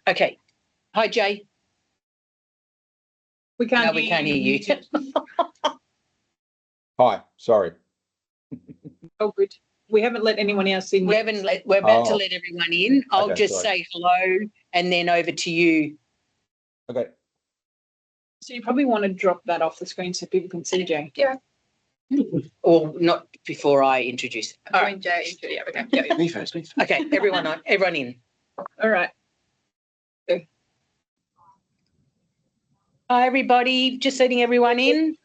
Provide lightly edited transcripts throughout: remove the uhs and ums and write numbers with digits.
Okay. Hi, Jay. We can't hear you. Hi, sorry. Oh, good. We haven't let anyone else in. We're about to let everyone in. I'll just say hello and then over to you. Okay. So you probably want to drop that off the screen so people can see Jay. Yeah. Or not before I introduce. When Jay, yeah, okay. Yeah. Me first. Okay, everyone in. All right. Hi, everybody. Just letting everyone in.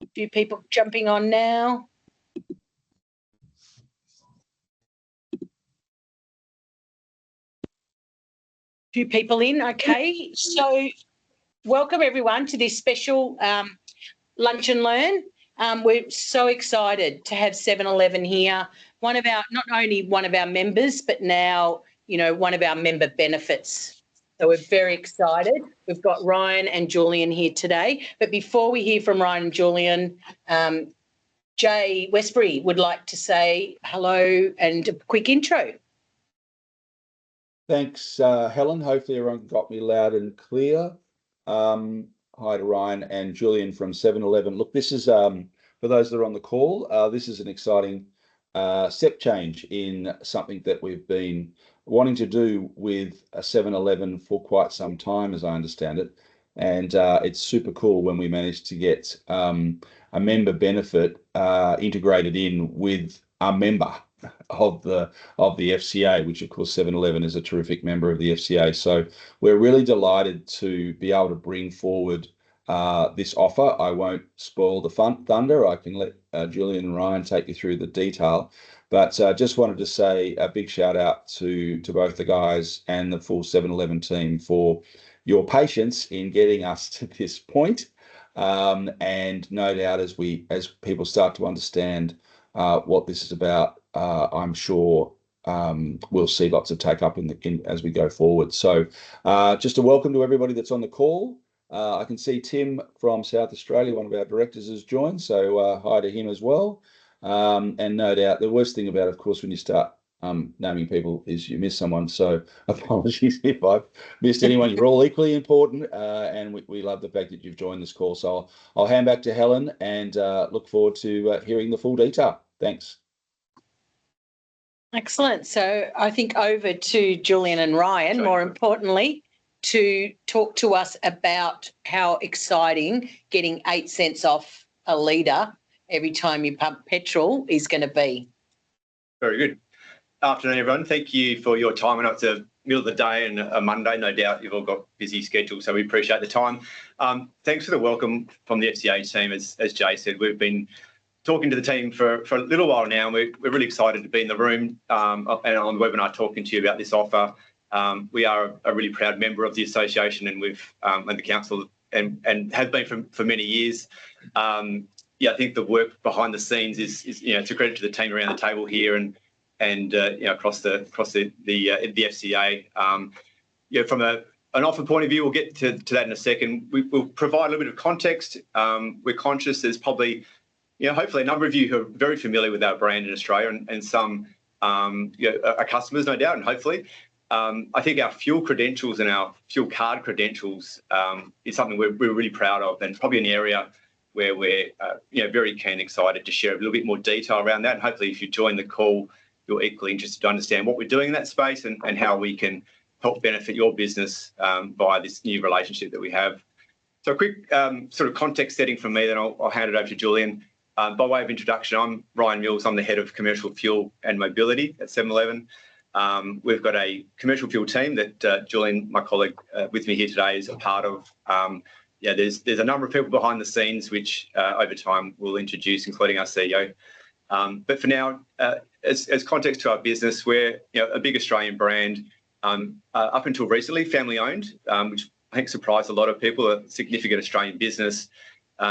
A few people jumping on now. Few people in. Okay. So welcome, everyone, to this special Lunch and Learn. We're so excited to have 7-Eleven here. Not only one of our members, but now, one of our member benefits. So we're very excited. We've got Ryan and Julian here today. But before we hear from Ryan and Julian, Jay Westbury would like to say hello and a quick intro. Thanks, Helen. Hopefully everyone got me loud and clear. Hi to Ryan and Julian from 7-Eleven. Look, this is, for those that are on the call, this is an exciting step change in something that we've been wanting to do with 7-Eleven for quite some time, as I understand it. And it's super cool when we managed to get a member benefit integrated in with a member of the FCA, which of course 7-Eleven is a terrific member of the FCA. So we're really delighted to be able to bring forward this offer. I won't spoil the thunder. I can let Julian and Ryan take you through the detail, but just wanted to say a big shout out to both the guys and the full 7-Eleven team for your patience in getting us to this point. And no doubt as people start to understand what this is about, I'm sure we'll see lots of take up as we go forward. So just a welcome to everybody that's on the call. I can see Tim from South Australia, one of our directors, has joined. So hi to him as well. And no doubt the worst thing about, of course, when you start naming people is you miss someone. So apologies if I've missed anyone. You're all equally important, and we love the fact that you've joined this call. So I'll hand back to Helen and look forward to hearing the full detail. Thanks. Excellent. So I think over to Julian and Ryan, more importantly, to talk to us about how exciting getting 8 cents off a litre every time you pump petrol is going to be. Very good. Afternoon, everyone. Thank you for your time. I know it's the middle of the day and a Monday. No doubt you've all got busy schedules, so we appreciate the time. Thanks for the welcome from the FCA team. As Jay said, we've been talking to the team for a little while now, and we're really excited to be in the room and on the webinar talking to you about this offer. We are a really proud member of the association and the council and have been for many years. I think the work behind the scenes is it's a credit to the team around the table here and across the FCA. From an offer point of view, we'll get to that in a second. We'll provide a little bit of context. We're conscious there's probably hopefully a number of you who are very familiar with our brand in Australia and some are customers, no doubt, and hopefully. I think our fuel credentials and our fuel card credentials is something we're really proud of, and probably an area where we're very keen and excited to share a little bit more detail around that. And hopefully if you join the call, you're equally interested to understand what we're doing in that space and how we can help benefit your business via this new relationship that we have. So a quick sort of context setting from me, then I'll hand it over to Julian. By way of introduction, I'm Ryan Mills. I'm the head of commercial fuel and mobility at 7-Eleven. We've got a commercial fuel team that Julian, my colleague with me here today, is a part of. There's a number of people behind the scenes which over time we'll introduce, including our CEO. But for now, as context to our business, we're a big Australian brand. Up until recently, family owned, which I think surprised a lot of people. A significant Australian business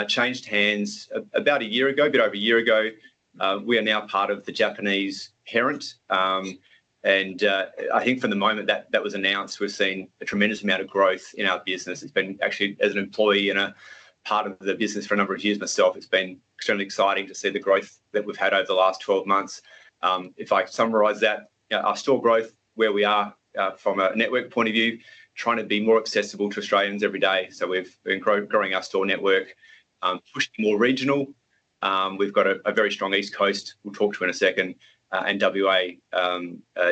changed hands about a year ago, a bit over a year ago. We are now part of the Japanese parent. And I think from the moment that was announced, we've seen a tremendous amount of growth in our business. It's been actually, as an employee and a part of the business for a number of years myself, it's been extremely exciting to see the growth that we've had over the last 12 months. If I summarise that, our store growth, where we are from a network point of view, trying to be more accessible to Australians every day. So we've been growing our store network, pushing more regional. We've got a very strong East Coast, we'll talk to in a second, and WA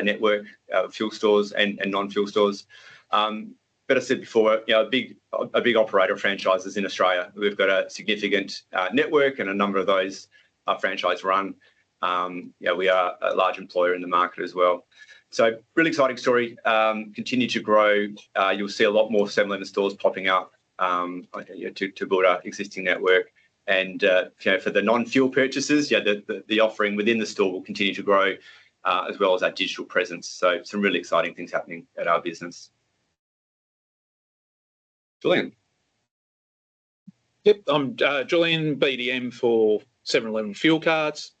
network of fuel stores and non-fuel stores. But I said before, a big operator of franchises in Australia. We've got a significant network, and a number of those are franchise run. We are a large employer in the market as well. So really exciting story. Continue to grow. You'll see a lot more 7-Eleven stores popping up to build our existing network. And for the non-fuel purchases, the offering within the store will continue to grow, as well as our digital presence. So some really exciting things happening at our business. Julian. Yep, I'm Julian, BDM for 7-Eleven Fuel Cards.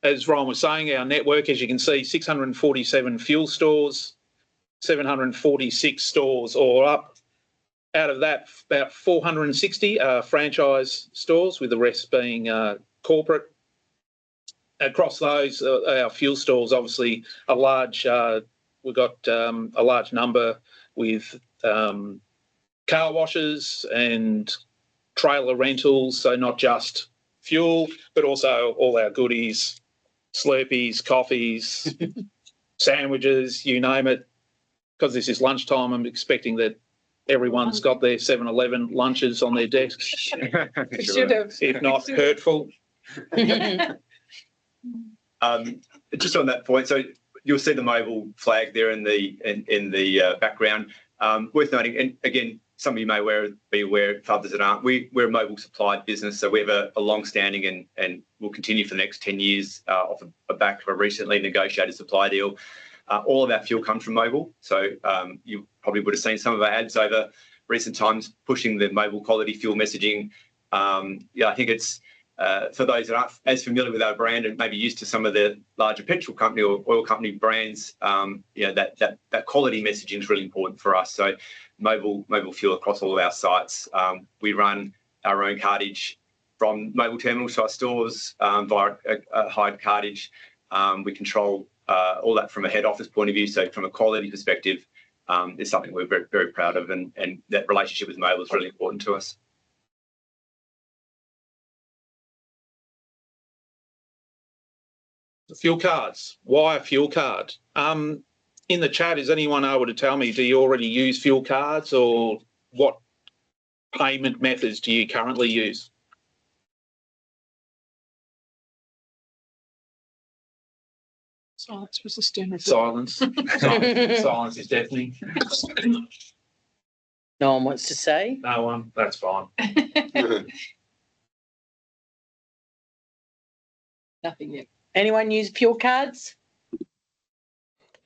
As Ryan was saying, our network, as you can see, 647 fuel stores, 746 stores all up. Out of that, about 460 are franchise stores, with the rest being corporate. Across those, our fuel stores, obviously, a large. We've got a large number with car washes and trailer rentals, so not just fuel, but also all our goodies, Slurpees, coffees, sandwiches, you name it. Because this is lunchtime, I'm expecting that everyone's got their 7-Eleven lunches on their desks. Should have. If not hurtful. Just on that point, so you'll see the mobile flag there in the background. Worth noting, and again, some of you may be aware, if others that aren't, we're a mobile supplied business, so we have a long-standing and will continue for the next 10 years off the back of a recently negotiated supply deal. All of our fuel comes from mobile, so you probably would have seen some of our ads over recent times pushing the mobile quality fuel messaging. I think it's for those that aren't as familiar with our brand and maybe used to some of the larger petrol company or oil company brands, that quality messaging is really important for us. So mobile fuel across all of our sites. We run our own cartage from mobile terminals to our stores via a hired cartage. We control all that from a head office point of view. So from a quality perspective, it's something we're very, very proud of, and that relationship with mobile is really important to us. The fuel cards. Why a fuel card? In the chat, is anyone able to tell me, do you already use fuel cards, or what payment methods do you currently use? Silence was the standard. Silence. Silence is deafening. No one wants to say. No one. That's fine. Nothing yet. Anyone use fuel cards?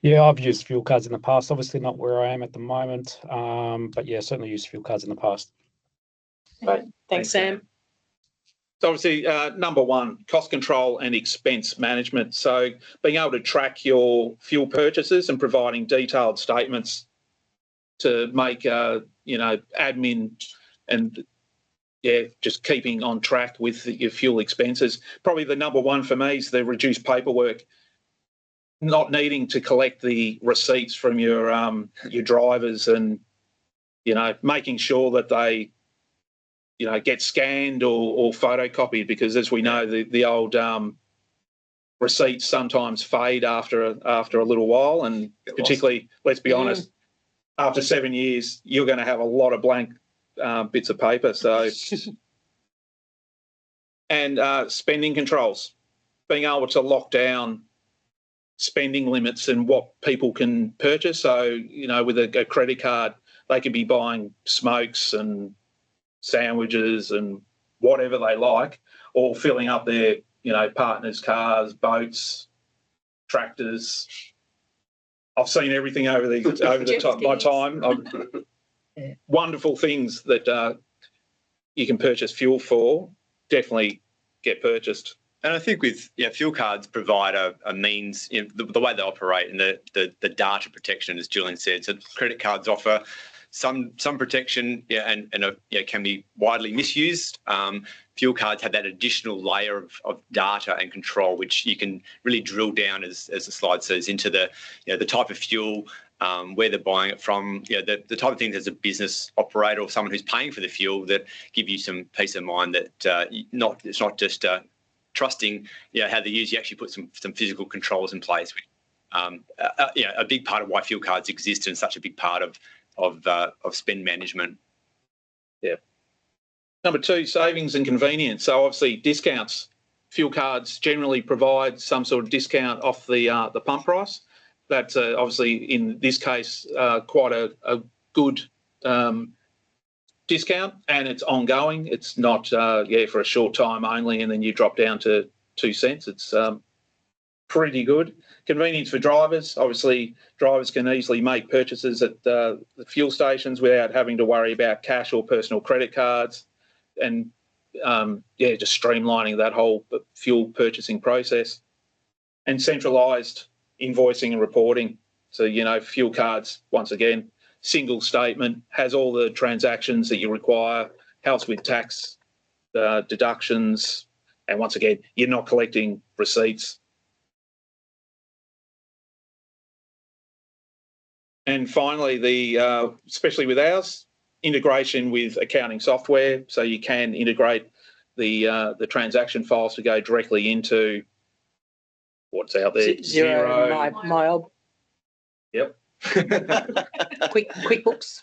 Yeah, I've used fuel cards in the past. Obviously not where I am at the moment, but yeah, certainly used fuel cards in the past. Right. Thanks, Sam. So obviously, number one, cost control and expense management. So being able to track your fuel purchases and providing detailed statements to make, admin and just keeping on track with your fuel expenses. Probably the number one for me is the reduced paperwork. Not needing to collect the receipts from your drivers, and making sure that they get scanned or photocopied, because as we know, the old receipts sometimes fade after a little while, and particularly, let's be honest, after 7 years you're going to have a lot of blank bits of paper. So and spending controls, being able to lock down spending limits and what people can purchase. So, with a credit card, they could be buying smokes and sandwiches and whatever they like, or filling up their, partners' cars, boats, tractors. I've seen everything over my time. Wonderful things that you can purchase fuel for, definitely get purchased. And I think with fuel cards provide a means, the way they operate and the data protection, as Julian said. So credit cards offer some protection, and can be widely misused. Fuel cards have that additional layer of data and control, which you can really drill down, as the slide says, into the type of fuel, where they're buying it from, the type of things as a business operator or someone who's paying for the fuel, that give you some peace of mind that it's not just trusting how they use. You actually put some physical controls in place. A big part of why fuel cards exist and such a big part of spend management. Yeah. Number 2, savings and convenience. So obviously discounts. Fuel cards generally provide some sort of discount off the pump price. That's obviously in this case quite a good discount, and it's ongoing. It's not for a short time only and then you drop down to 2 cents. It's pretty good. Convenience for drivers. Obviously, drivers can easily make purchases at the fuel stations without having to worry about cash or personal credit cards, and just streamlining that whole fuel purchasing process. And centralised invoicing and reporting. So, fuel cards, once again, single statement, has all the transactions that you require, helps with tax deductions, and once again, you're not collecting receipts. And finally, especially with ours, integration with accounting software, so you can integrate the transaction files to go directly into what's out there. Xero, Mob. Yep. QuickBooks.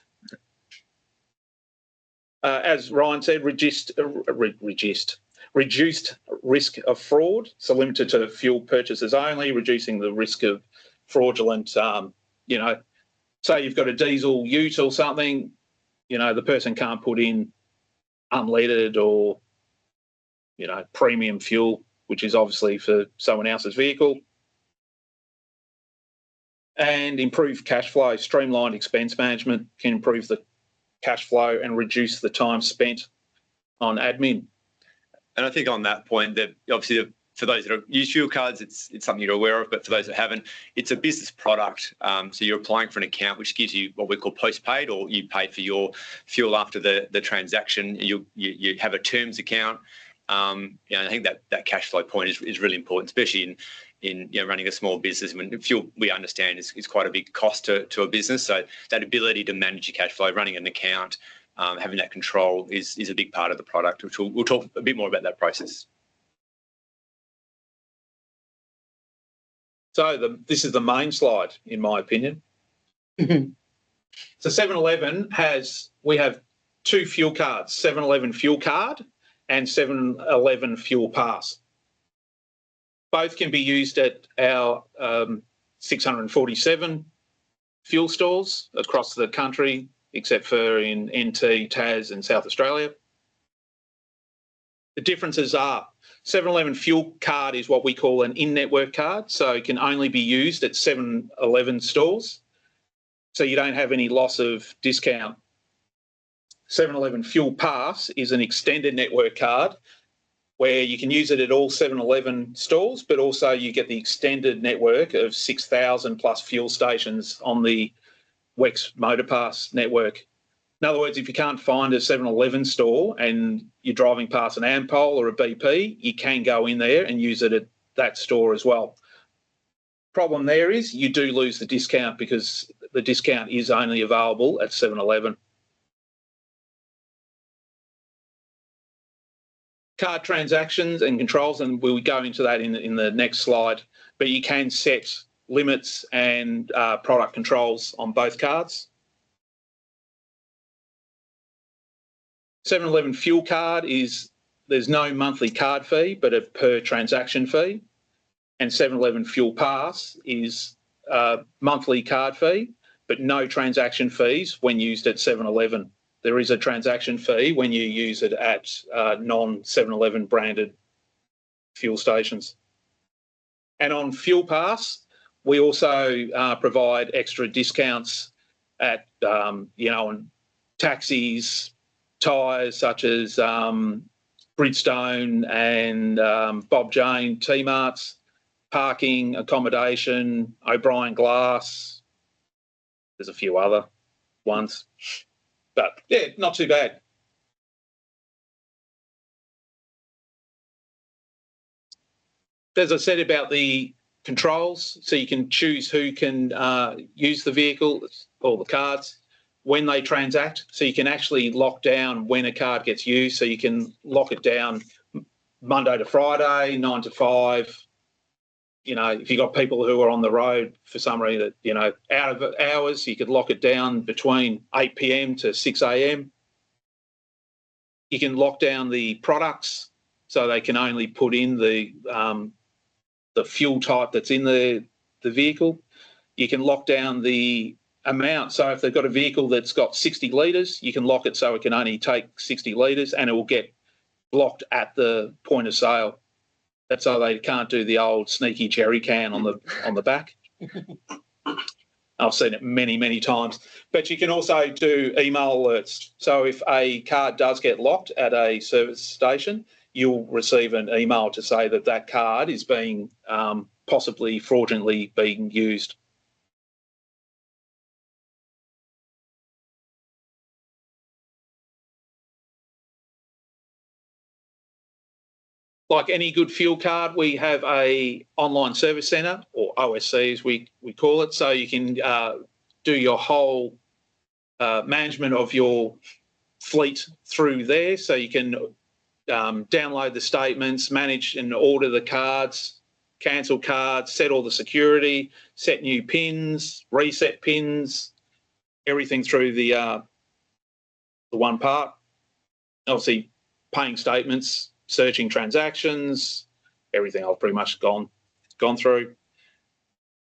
As Ryan said, reduced risk of fraud, so limited to fuel purchases only, reducing the risk of fraudulent, say you've got a diesel ute or something, the person can't put in unleaded or, premium fuel, which is obviously for someone else's vehicle. And improve cash flow. Streamlined expense management can improve the cash flow and reduce the time spent on admin. And I think on that point, that obviously for those that use fuel cards, it's something you're aware of, but for those that haven't, it's a business product. So you're applying for an account which gives you what we call postpaid, or you pay for your fuel after the transaction. You have a terms account. I think that cash flow point is really important, especially in running a small business. I mean, fuel, we understand, is quite a big cost to a business. So that ability to manage your cash flow, running an account, having that control is a big part of the product, which we'll talk a bit more about that process. So this is the main slide, in my opinion. So 7-Eleven we have 2 fuel cards, 7-Eleven Fuel Card and 7-Eleven Fuel Pass. Both can be used at our 647 fuel stores across the country, except for in NT, Tas and South Australia. The differences are 7-Eleven Fuel Card is what we call an in-network card, so it can only be used at 7-Eleven stores, so you don't have any loss of discount. 7-Eleven Fuel Pass is an extended network card where you can use it at all 7-Eleven stores, but also you get the extended network of 6,000 plus fuel stations on the WEX Motorpass network. In other words, if you can't find a 7-Eleven store and you're driving past an Ampol or a BP, you can go in there and use it at that store as well. Problem there is you do lose the discount because the discount is only available at 7-Eleven. Card transactions and controls, and we'll go into that in the next slide, but you can set limits and product controls on both cards. 7-Eleven Fuel Card there's no monthly card fee, but a per transaction fee. And 7-Eleven Fuel Pass is a monthly card fee, but no transaction fees when used at 7-Eleven. There is a transaction fee when you use it at non-7-Eleven branded fuel stations. And on Fuel Pass, we also provide extra discounts at, on taxis, tyres such as Bridgestone and Bob Jane, T-Marts, parking, accommodation, O'Brien Glass. There's a few other. ones. But yeah, not too bad. As I said about the controls, so you can choose who can use the vehicle or the cards when they transact. So you can actually lock down when a card gets used. So you can lock it down Monday to Friday, 9 to 5. You know, if you've got people who are on the road for some reason, you know, out of hours, you could lock it down between 8 p.m. to 6 a.m. You can lock down the products so they can only put in the fuel type that's in the vehicle. You can lock down the amount. So if they've got a vehicle that's got 60 litres, you can lock it so it can only take 60 litres and it will get blocked at the point of sale. That's so they can't do the old sneaky jerry can on the back. I've seen it many, many times. But you can also do email alerts. So if a card does get locked at a service station, you'll receive an email to say that that card is being possibly fraudulently being used. Like any good fuel card, we have a online service centre, or OSC as we call it, so you can do your whole management of your fleet through there. So you can download the statements, manage and order the cards, cancel cards, set all the security, set new pins, reset pins, everything through the one part. Obviously, paying statements, searching transactions, everything I've pretty much gone through.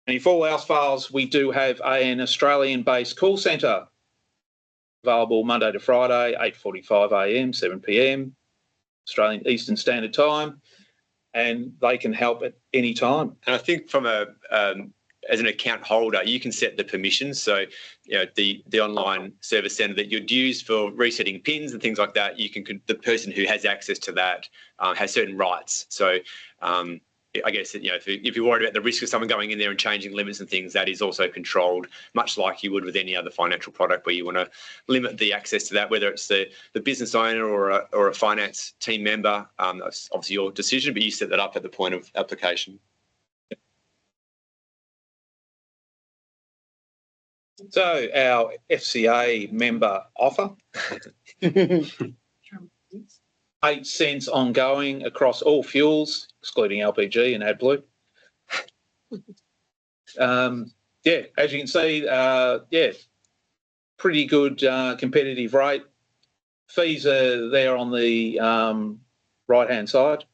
And if all else fails, we do have an Australian-based call centre available Monday to Friday, 8:45 a.m, 7 p.m, Australian Eastern Standard Time, and they can help at any time. And I think from as an account holder, you can set the permissions. So, you know, the online service centre that you'd use for resetting pins and things like that, you can, the person who has access to that has certain rights. So, I guess, you know, if you're worried about the risk of someone going in there and changing limits and things, that is also controlled, much like you would with any other financial product where you want to limit the access to that, whether it's the business owner or a finance team member. That's obviously your decision, but you set that up at the point of application. So our FCA member offer, 8 cents ongoing across all fuels, excluding LPG and AdBlue. Yeah, as you can see, yeah, pretty good competitive rate. Fees are there on the right-hand side.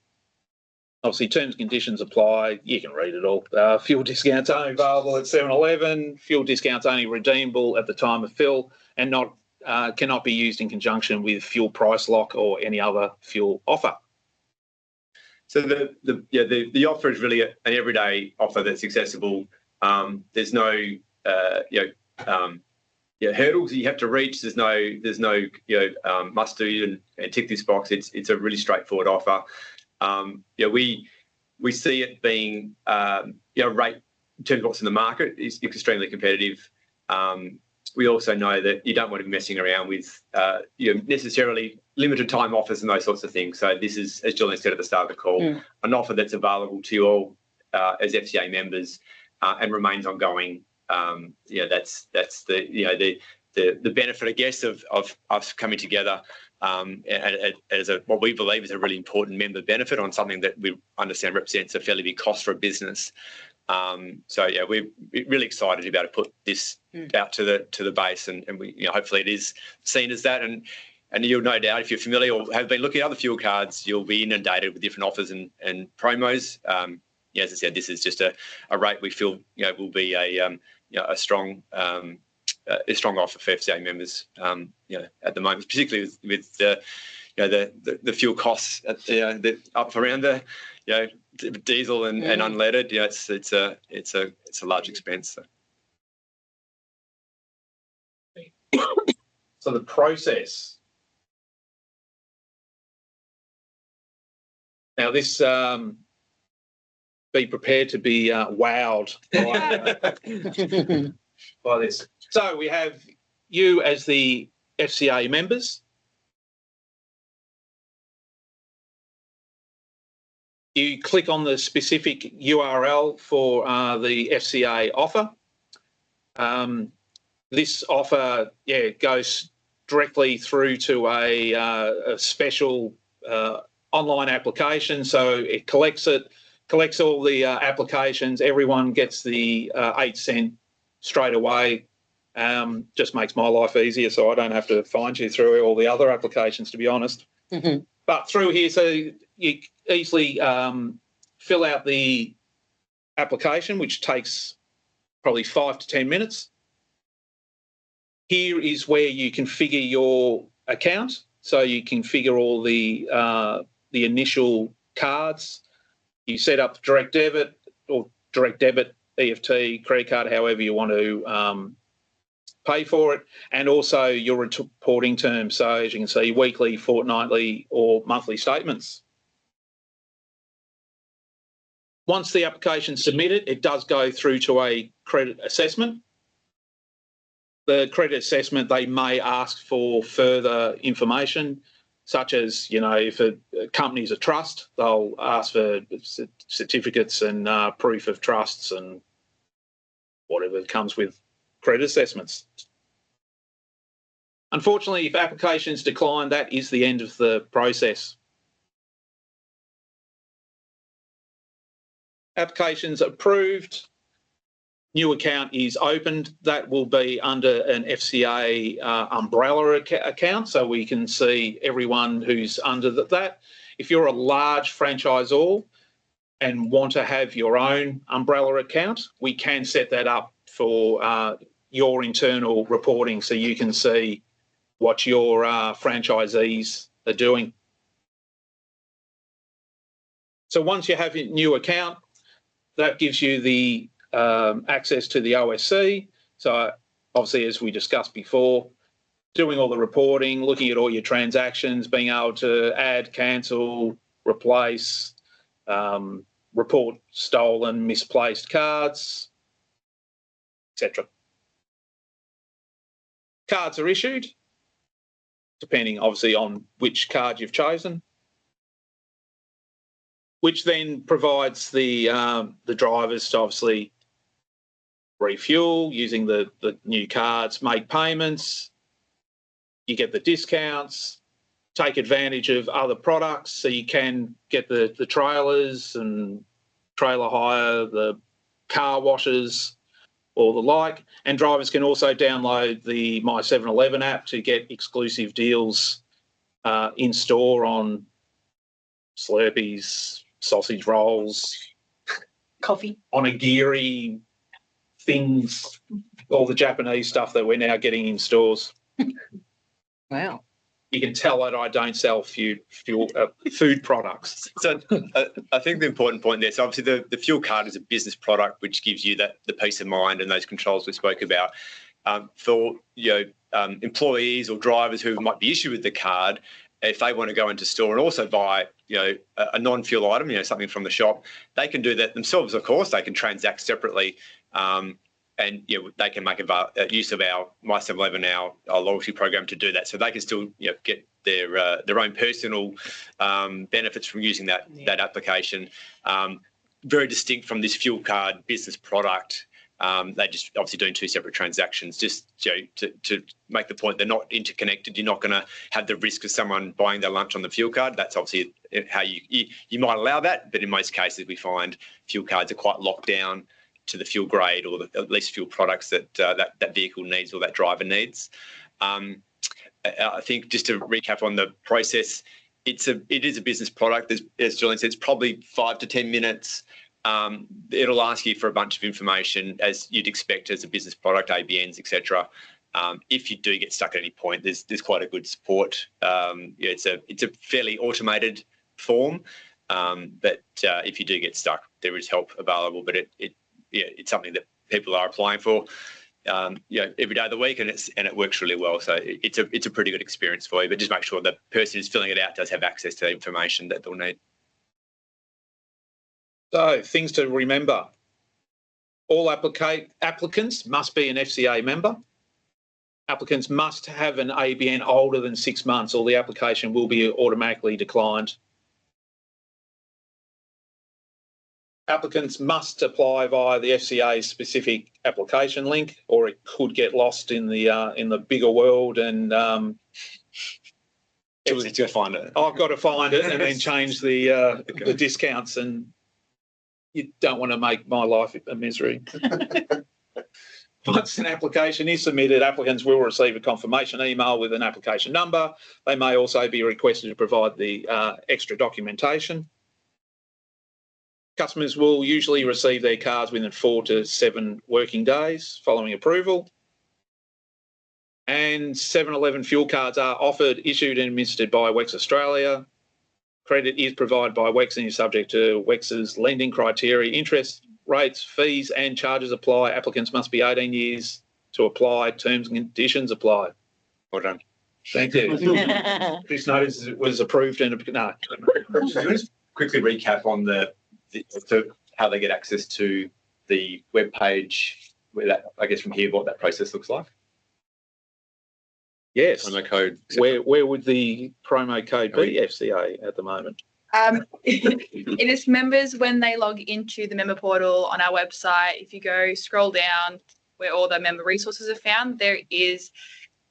Obviously, terms and conditions apply. You can read it all. Fuel discounts only available at 7-Eleven. Fuel discounts only redeemable at the time of fill, and not cannot be used in conjunction with fuel price lock or any other fuel offer. So the offer is really an everyday offer that's accessible. There's no hurdles you have to reach. There's no must do and tick this box. It's a really straightforward offer. We see it being rate in terms of what's in the market is extremely competitive. We also know that you don't want to be messing around with necessarily limited time offers and those sorts of things. So this is, as Julian said at the start of the call, an offer that's available to you all as FCA members and remains ongoing. That's the benefit, I guess, of us coming together as what we believe is a really important member benefit on something that we understand represents a fairly big cost for a business. We're really excited to be able to put this out to the base, and we hopefully it is seen as that. And you'll no doubt, if you're familiar or have been looking at other fuel cards, you'll be inundated with different offers and promos. As I said, this is just a rate we feel will be a strong offer for FCA members. At the moment, particularly with the fuel costs up around the diesel and unleaded. It's a large expense. So. So the process. Now this, be prepared to be wowed by this. So we have you as the FCA members, you click on the specific URL for the FCA offer. This offer, goes directly through to a special online application. So it collects all the applications. Everyone gets the 8 cent straight away. Just makes my life easier, so I don't have to find you through all the other applications, to be honest. Mhm. But through here, so you easily fill out the application, which takes probably 5 to 10 minutes. Here is where you configure your account. So you configure all the initial cards. You set up direct debit or direct debit, EFT, credit card, however you want to pay for it, and also your reporting terms. So as you can see, weekly, fortnightly or monthly statements. Once the application's submitted, it does go through to a credit assessment. The credit assessment, they may ask for further information, such as, if a company's a trust, they'll ask for certificates and proof of trusts and whatever comes with credit assessments. Unfortunately, if applications decline, that is the end of the process. Applications approved, new account is opened. That will be under an FCA umbrella account, so we can see everyone who's under that. If you're a large franchisor and want to have your own umbrella account, we can set that up for your internal reporting, so you can see what your franchisees are doing. So once you have your new account, that gives you the access to the OSC. So obviously, as we discussed before, doing all the reporting, looking at all your transactions, being able to add, cancel, replace, report stolen, misplaced cards, etc. Cards are issued, depending obviously on which card you've chosen, which then provides the drivers to obviously refuel using the new cards, make payments, you get the discounts, take advantage of other products, so you can get the trailers and trailer hire, the car washes, or the like. And drivers can also download the My 7-Eleven app to get exclusive deals in store on Slurpees, sausage rolls, Coffee. onigiri, things, all the Japanese stuff that we're now getting in stores. Wow. You can tell that I don't sell food products. So I think the important point there, so obviously the fuel card is a business product which gives you the peace of mind and those controls we spoke about. For employees or drivers who might be issued with the card, if they want to go into store and also buy a non-fuel item, something from the shop, they can do that themselves. Of course, they can transact separately. And they can make use of our My 7-Eleven, our loyalty program, to do that. So they can still get their own personal benefits from using that application. Very distinct from this fuel card business product. They're just obviously doing two separate transactions. Just to make the point, they're not interconnected. You're not going to have the risk of someone buying their lunch on the fuel card. That's obviously how you might allow that, but in most cases we find fuel cards are quite locked down to the fuel grade or at least fuel products that that vehicle needs or that driver needs. I think just to recap on the process, it is a business product. As Julian said, it's probably 5 to 10 minutes. It'll ask you for a bunch of information as you'd expect as a business product, ABNs, etc. If you do get stuck at any point, there's quite a good support. It's a fairly automated form, but if you do get stuck, there is help available. But it's something that people are applying for, every day of the week, and it works really well. So it's a pretty good experience for you. But just make sure the person who's filling it out does have access to the information that they'll need. So things to remember: all applicants must be an FCA member. Applicants must have an ABN older than 6 months or the application will be automatically declined. Applicants must apply via the FCA's specific application link, or it could get lost in the bigger world. And Julie's going to find it. I've got to find it and then change the discounts, and you don't want to make my life a misery. Once an application is submitted, applicants will receive a confirmation email with an application number. They may also be requested to provide the extra documentation. Customers will usually receive their cards within 4 to 7 working days following approval. And 7-Eleven fuel cards are offered, issued and administered by WEX Australia. Credit is provided by WEX and is subject to WEX's lending criteria. Interest rates, fees and charges apply. Applicants must be 18 years to apply. Terms and conditions apply. Well done. Thank you. This notice was approved and no. Just quickly recap on how they get access to the web page. I guess from here, what that process looks like. Yes. Promo code. Where would the promo code be, FCA, at the moment? It is members when they log into the member portal on our website. If you go scroll down where all the member resources are found, there is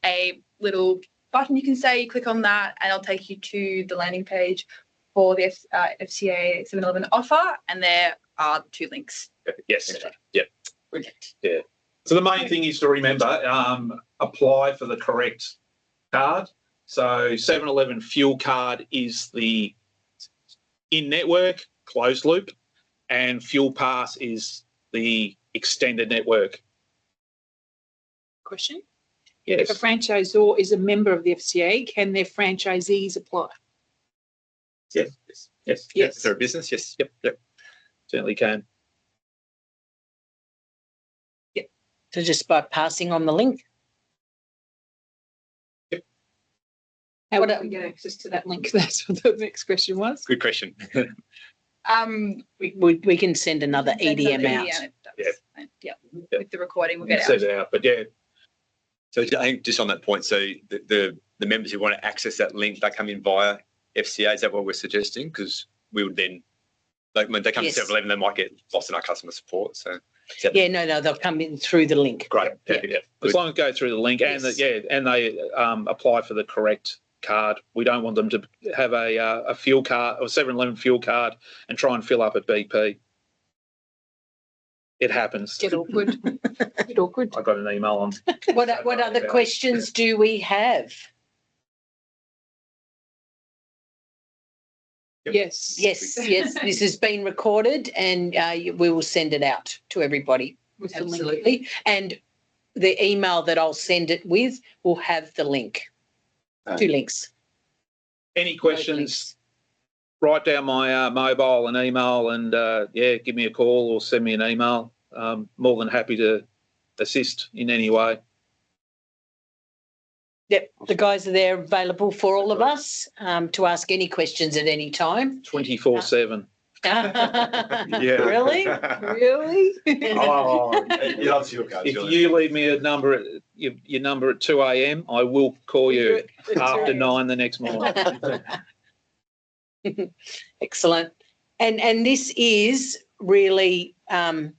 a little button you can say, you click on that and it'll take you to the landing page for the FCA 7-Eleven offer, and there are 2 links. Yes. Yeah. Yeah. So the main thing is to remember, apply for the correct card. So 7-Eleven fuel card is the in-network closed loop, and Fuel Pass is the extended network. Question. Yes. If a franchisor is a member of the FCA, can their franchisees apply? Yes. Yes. Yes. If they're a business, yes. Yep. Certainly can. So just by passing on the link. How What would we get access to that link? That's what the next question was. Good question. We can send another EDM out. Yeah. With the recording, we'll get Set out. it out, but yeah. So I think just on that point, so the members who want to access that link, they come in via FCA. Is that what we're suggesting? Because we would then, like when they come Yes. to 7-Eleven, they might get lost in our customer support. So Yeah, no, they'll come in through the link. great. Yeah. Perfect. As long as they go through the link and Yes. and they apply for the correct card. We don't want them to have a fuel card or 7-Eleven fuel card and try and fill up at BP. It happens. Get awkward. Get awkward. I got an email on. What other questions do we have? Yes. Yes, this has been recorded and we will send it out to everybody. With the link. Absolutely. And the email that I'll send it with will have the link. 2 links. Any questions? Write down my mobile and email, and give me a call or send me an email. More than happy to assist in any way. Yep, the guys are there available for all of us to ask any questions at any time. 24/7. Yeah. Really? Really? Oh, he loves your cards. If you leave me a number, your number at 2 a.m, I will call you after 9 the next morning. Excellent. And this is really, the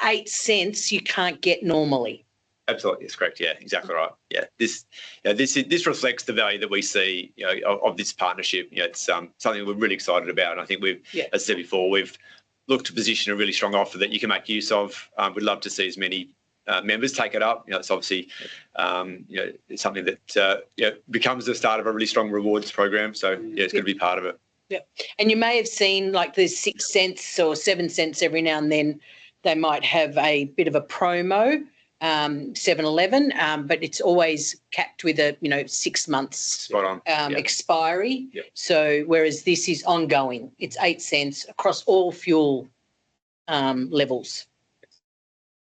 8 cents you can't get normally. Absolutely, that's correct. Yeah, exactly right. Yeah, this reflects the value that we see, of this partnership. It's something we're really excited about, and I think we've, as I said before, we've looked to position a really strong offer that you can make use of. We'd love to see as many members take it up. It's obviously, it's something that becomes the start of a really strong rewards program. So it's going to be part of it. Yeah, and you may have seen like there's 6 cents or 7 cents every now and then. They might have a bit of a promo. 7-Eleven, but it's always capped with a 6 months Spot on. expiry. Yep. So whereas this is ongoing, it's 8 cents across all fuel levels.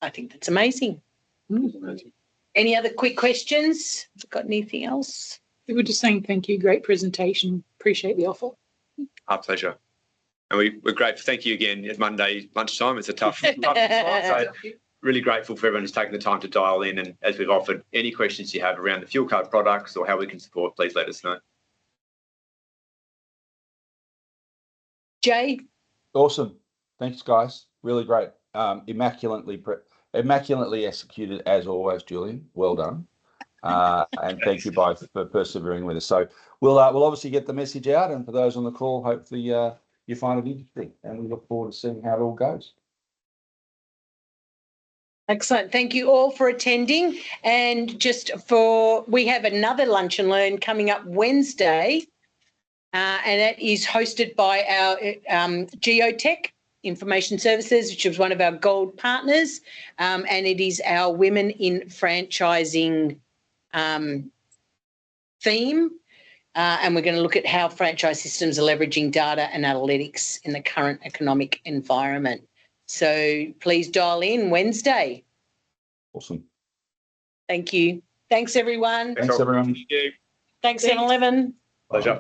I think that's amazing. Any other quick questions? Got anything else? We were just saying thank you. Great presentation. Appreciate the offer. Our pleasure. And we're grateful. Thank you again. At Monday lunchtime, it's a tough time. So really grateful for everyone who's taken the time to dial in. And as we've offered, any questions you have around the fuel card products or how we can support, please let us know. Jay? Awesome. Thanks, guys. Really great. Immaculately executed as always, Julian. Well done. And thank you both for persevering with us. So we'll obviously get the message out, and for those on the call, hopefully you find it interesting, and we look forward to seeing how it all goes. Excellent. Thank you all for attending. And we have another Lunch and Learn coming up Wednesday, and that is hosted by our Geotech Information Services, which is one of our gold partners, and it is our Women in Franchising theme. And we're going to look at how franchise systems are leveraging data and analytics in the current economic environment. So please dial in Wednesday. Awesome. Thank you. Thanks, everyone. Thanks everyone. Thank you. Thanks, 7-Eleven. Pleasure.